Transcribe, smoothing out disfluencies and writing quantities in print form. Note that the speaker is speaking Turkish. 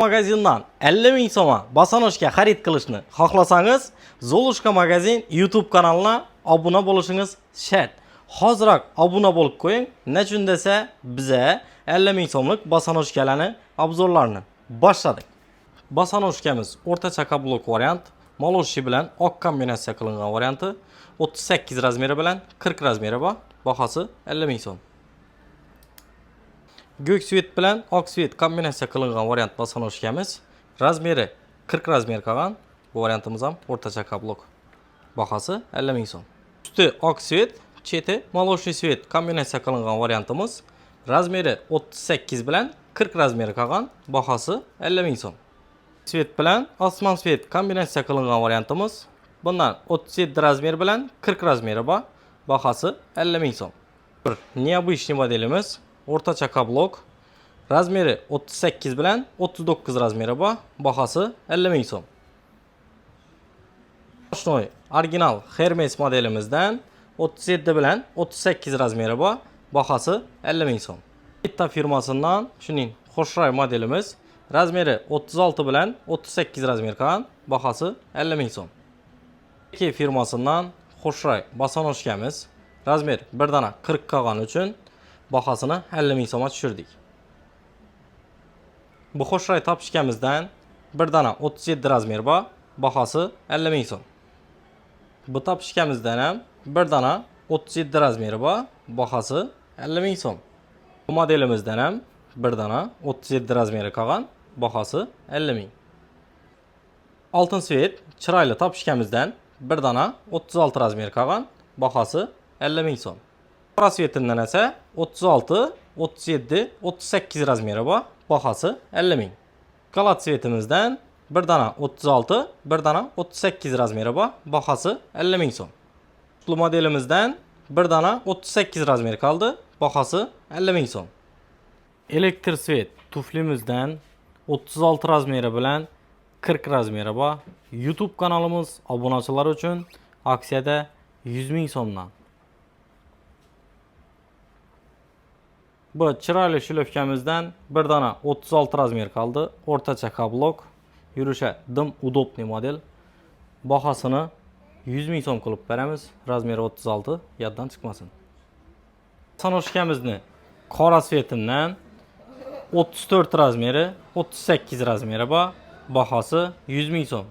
Magazindan 50 ming so'mga Bosanoshga xarid qilishni xohlasangiz, Zolushka magazin YouTube kanalına obuna bo'lishingiz shart. Hoziroq obuna bo'lib qo'ying. Nechun desa, bize 50 ming so'mlik Bosanoshkalarni obzorlarini boshladik. Bosanoshkamiz o'rtacha kablok variant, moloshi bilan oq kombinatsiya qilingan varianti, 38 razmeri bilan 40 razmeri bor. Bahası 50 ming so'm. Gök svet bilan oq svet kombinatsiya qilingan variant Bosanoshkamiz. Razmeri 40 razmer qolgan. Bu variantimiz ham o'rtacha kablok. Bahası 50 ming so'm. Üstü oq svet, cheti moloshli svet kombinatsiya qilingan variantimiz. Razmeri 38 bilan 40 razmeri qolgan. Bahası 50 ming so'm. Svet bilan osmon svet kombinatsiya qilingan variantimiz. Bundan 37 razmer bilan 40 razmeri bor. Bahası 50 ming so'm. Bir neobычный modelimiz. O'rtacha kablok. Razmeri 38 bilan 39 razmeri bor. Bahası 50 ming so'm. Boshnoy original Hermes modelimizdan 37 bilan 38 razmeri bor. Bahası 50 ming so'm. Bitta firmasından shuning Xo'shray modelimiz. Razmeri 36 bilan 38 razmer qolgan. Bahası 50 ming so'm. İki firmasından Xo'shray Bosanoshkamiz. Razmer bir dana 40 qolgan uchun bahasını 50 ming so'mga tushirdik. Bu Xo'shray topishkamizdan bir dana 37 razmer bor. Bahası 50 ming so'm. Bu topishkamizdan ham bir dana 37 razmeri bor. Bahası 50 ming so'm. Bu modelimizdan ham bir dana 37 razmeri qolgan. Bahası 50 ming. Altın svet chiroyli topishkamizdan bir dana 36 razmer qolgan. Bahası 50 ming so'm. Qora svetinden ise 36, 37, 38 razmeri bor. Bahası 50 ming. Kalat svetimizden bir dana 36, bir dana 38 razmeri bor. Bahası 50 ming so'm. Bu modelimizden bir dana 38 razmeri kaldı. Bahası 50 ming so'm. Elektr svet tuflimizden 36 razmeri bilan 40 razmeri bor. YouTube kanalımız obunachilar uchun aksiyada 100 ming so'mdan. Bu chiroyli shilofkamizdan bir dana 36 razmer kaldı. O'rtacha kablok. Yurishga dim udobniy model. Bahasini 100 ming so'm qilib beramiz. Razmeri 36, yoddan chiqmasin. Bosanoshkamizni qora svetimdan 34 razmeri, 38 razmeri bor. Bahası 100 ming so'm.